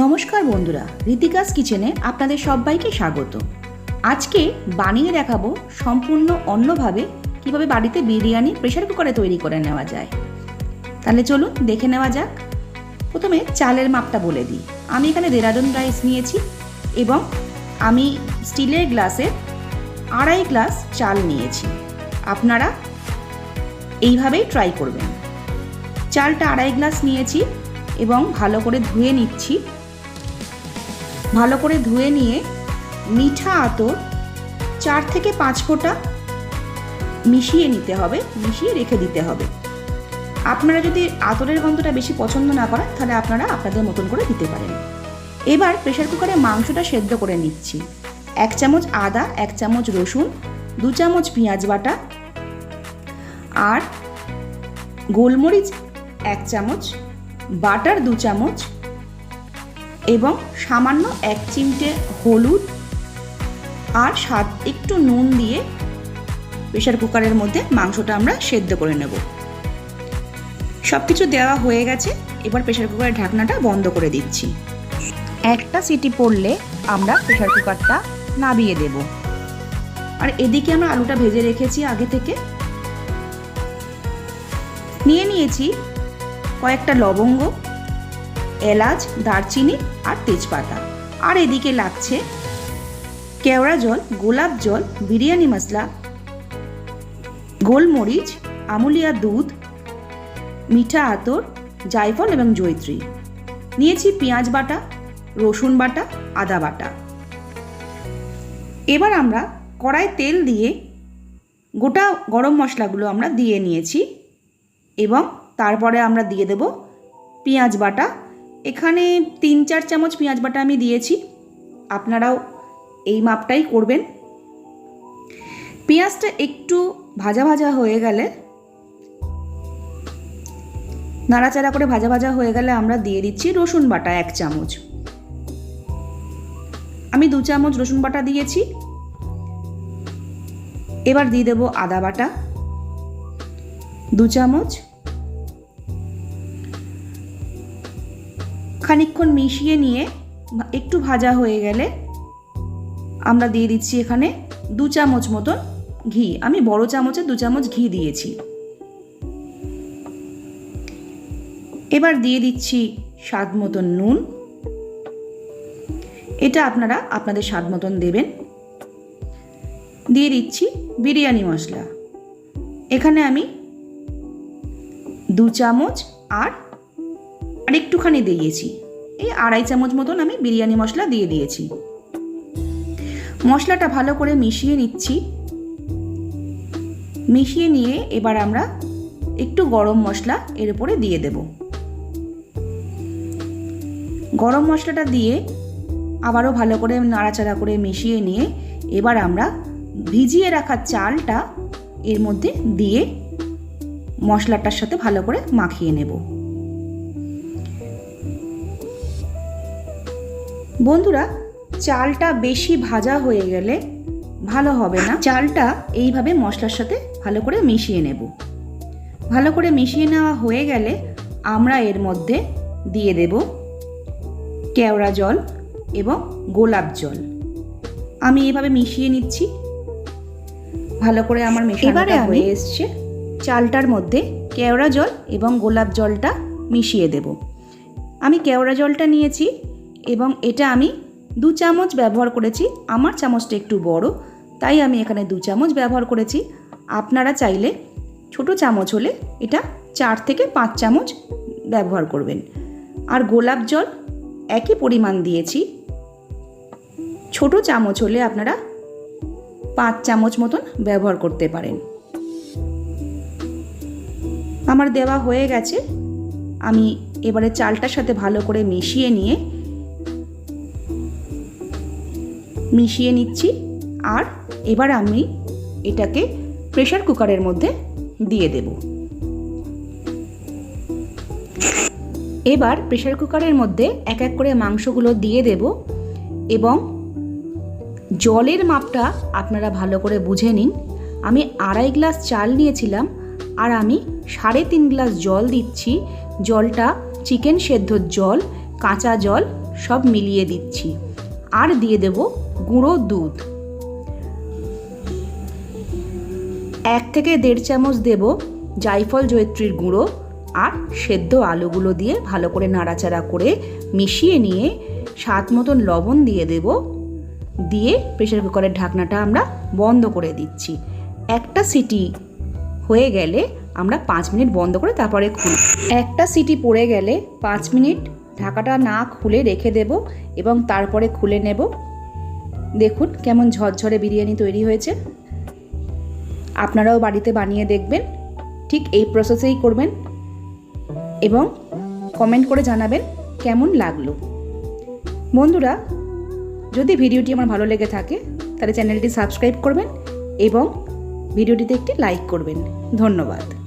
নমস্কার বন্ধুরা, ঋতিকাস কিচেনে আপনাদের সবাইকে স্বাগত। আজকে বানিয়ে দেখাবো সম্পূর্ণ অন্যভাবে কিভাবে বাড়িতে বিরিয়ানি প্রেসার কুকারে তৈরি করে নেওয়া যায়। তাহলে চলুন দেখে নেওয়া যাক। প্রথমে চালের মাপটা বলে দিই। আমি এখানে দেরাদুন রাইস নিয়েছি এবং আমি স্টিলের গ্লাসে 2.5 গ্লাস চাল নিয়েছি। আপনারা এইভাবেই ট্রাই করবেন। চালটা 2.5 গ্লাস নিয়েছি এবং ভালো করে ধুয়ে নিচ্ছি। ভালো করে ধুয়ে নিয়ে মিঠা আতর 4 থেকে 5 ফোঁটা মিশিয়ে নিতে হবে, মিশিয়ে রেখে দিতে হবে। আপনারা যদি আতরের গন্ধটা বেশি পছন্দ না করেন তাহলে আপনারা আপনাদের মতন করে দিতে পারেন। এবার প্রেসার কুকারে মাংসটা সেদ্ধ করে নিচ্ছি। 1 চামচ আদা, 1 চামচ রসুন, 2 চামচ পেঁয়াজ বাটা আর গোলমরিচ 1 চামচ, বাটার 2 চামচ এবং সামান্য 1 চিমটে হলুদ আর স্বাদ একটু নুন দিয়ে প্রেসার কুকারের মধ্যে মাংসটা আমরা সেদ্ধ করে নেব। সব কিছু দেওয়া হয়ে গেছে। এবার প্রেসার কুকারের ঢাকনাটা বন্ধ করে দিচ্ছি। একটা সিটি পড়লে আমরা প্রেসার কুকারটা নামিয়ে দেব। আর এদিকে আমরা আলুটা ভেজে রেখেছি আগে থেকে। নিয়েছি কয়েকটা লবঙ্গ, এলাচ, দারচিনি আর তেজপাতা। আর এদিকে লাগছে কেওড়া জল, গোলাপ জল, বিরিয়ানি মশলা, গোলমরিচ, আমুলিয়া দুধ, মিঠা আতর, জায়ফল এবং জয়িত্রী। নিয়েছি পেঁয়াজ বাটা, রসুন বাটা, আদা বাটা। এবার আমরা কড়াই তেল দিয়ে গোটা গরম মশলাগুলো আমরা দিয়ে নিয়েছি এবং তারপরে আমরা দিয়ে দেব পেঁয়াজ বাটা। এখানে 3-4 চামচ পেঁয়াজ বাটা আমি দিয়েছি, আপনারাও এই মাপটাই করবেন। পেঁয়াজটা একটু ভাজা ভাজা হয়ে গেলে, নাড়াচাড়া করে ভাজা ভাজা হয়ে গেলে আমরা দিয়ে দিচ্ছি রসুন বাটা 1 চামচ। আমি 2 চামচ রসুন বাটা দিয়েছি। এবার দিয়ে দেব আদা বাটা 2 চামচ। খানিকক্ষণ মিশিয়ে নিয়ে একটু ভাজা হয়ে গেলে আমরা দিয়ে দিচ্ছি এখানে 2 চামচ মতন ঘি। আমি বড় চামচে 2 চামচ ঘি দিয়েছি। এবার দিয়ে দিচ্ছি স্বাদ মতন নুন। এটা আপনারা আপনাদের স্বাদ মতন দেবেন। দিয়ে দিচ্ছি বিরিয়ানি মশলা। এখানে আমি 2 চামচ আর একটুখানি দিয়েছি, এই 2.5 চামচ মতন আমি বিরিয়ানি মশলা দিয়ে দিয়েছি। মশলাটা ভালো করে মিশিয়ে নিচ্ছি। মিশিয়ে নিয়ে এবার আমরা একটু গরম মশলা এর উপরে দিয়ে দেব। গরম মশলাটা দিয়ে আবারও ভালো করে নাড়াচাড়া করে মিশিয়ে নিয়ে এবার আমরা ভিজিয়ে রাখা চালটা এর মধ্যে দিয়ে মশলাটার সাথে ভালো করে মাখিয়ে নেব। বন্ধুরা, চালটা বেশি ভাজা হয়ে গেলে ভালো হবে না। চালটা এইভাবে মশলার সাথে ভালো করে মিশিয়ে নেব। ভালো করে মিশিয়ে নেওয়া হয়ে গেলে আমরা এর মধ্যে দিয়ে দেব কেওড়া জল এবং গোলাপ জল। আমি এইভাবে মিশিয়ে নিচ্ছি। ভালো করে আমার মেশানোটা হয়ে এসছে। চালটার মধ্যে কেওড়া জল এবং গোলাপ জলটা মিশিয়ে দেব। আমি কেওড়া জলটা নিয়েছি এবং এটা আমি 2 চামচ ব্যবহার করেছি। আমার চামচটা একটু বড়, তাই আমি এখানে 2 চামচ ব্যবহার করেছি। আপনারা চাইলে ছোট চামচ হলে এটা 4 থেকে 5 চামচ ব্যবহার করবেন। আর গোলাপ জল একই পরিমাণ দিয়েছি। ছোট চামচ হলে আপনারা 5 চামচ মতন ব্যবহার করতে পারেন। আমার দেওয়া হয়ে গেছে। আমি এবারে চালটার সাথে ভালো করে মিশিয়ে নিচ্ছি। আর এবার আমি এটাকে প্রেসার কুকারের মধ্যে দিয়ে দেব। এবার প্রেসার কুকারের মধ্যে এক এক করে মাংসগুলো দিয়ে দেব এবং জলের মাপটা আপনারা ভালো করে বুঝে নিন। আমি 2.5 গ্লাস চাল নিয়েছিলাম আর আমি 3.5 গ্লাস জল দিচ্ছি। জলটা চিকেন সেদ্ধর জল, কাঁচা জল সব মিলিয়ে দিচ্ছি। আর দিয়ে দেব গুঁড়ো দুধ। 1 থেকে 1.5 চামচ দেব জায়ফল জয়িত্রীর গুঁড়ো। আর সেদ্ধ আলুগুলো দিয়ে ভালো করে নাড়াচাড়া করে মিশিয়ে নিয়ে স্বাদ মতন লবণ দিয়ে দেব। দিয়ে প্রেসার কুকারের ঢাকনাটা আমরা বন্ধ করে দিচ্ছি। একটা সিটি হয়ে গেলে আমরা 5 মিনিট বন্ধ করে তারপরে খুলব। একটা সিটি পড়ে গেলে 5 মিনিট ঢাকাটা না খুলে রেখে দেব এবং তারপরে খুলে নেব। দেখুন কেমন ঝরঝরে বিরিয়ানি তৈরি হয়েছে। আপনারাও বাড়িতে বানিয়ে দেখবেন, ঠিক এই প্রসেসেই করবেন এবং কমেন্ট করে জানাবেন কেমন লাগলো। বন্ধুরা, যদি ভিডিওটি আমার ভালো লেগে থাকে তাহলে চ্যানেলটি সাবস্ক্রাইব করবেন এবং ভিডিওটিতে একটি লাইক করবেন। ধন্যবাদ।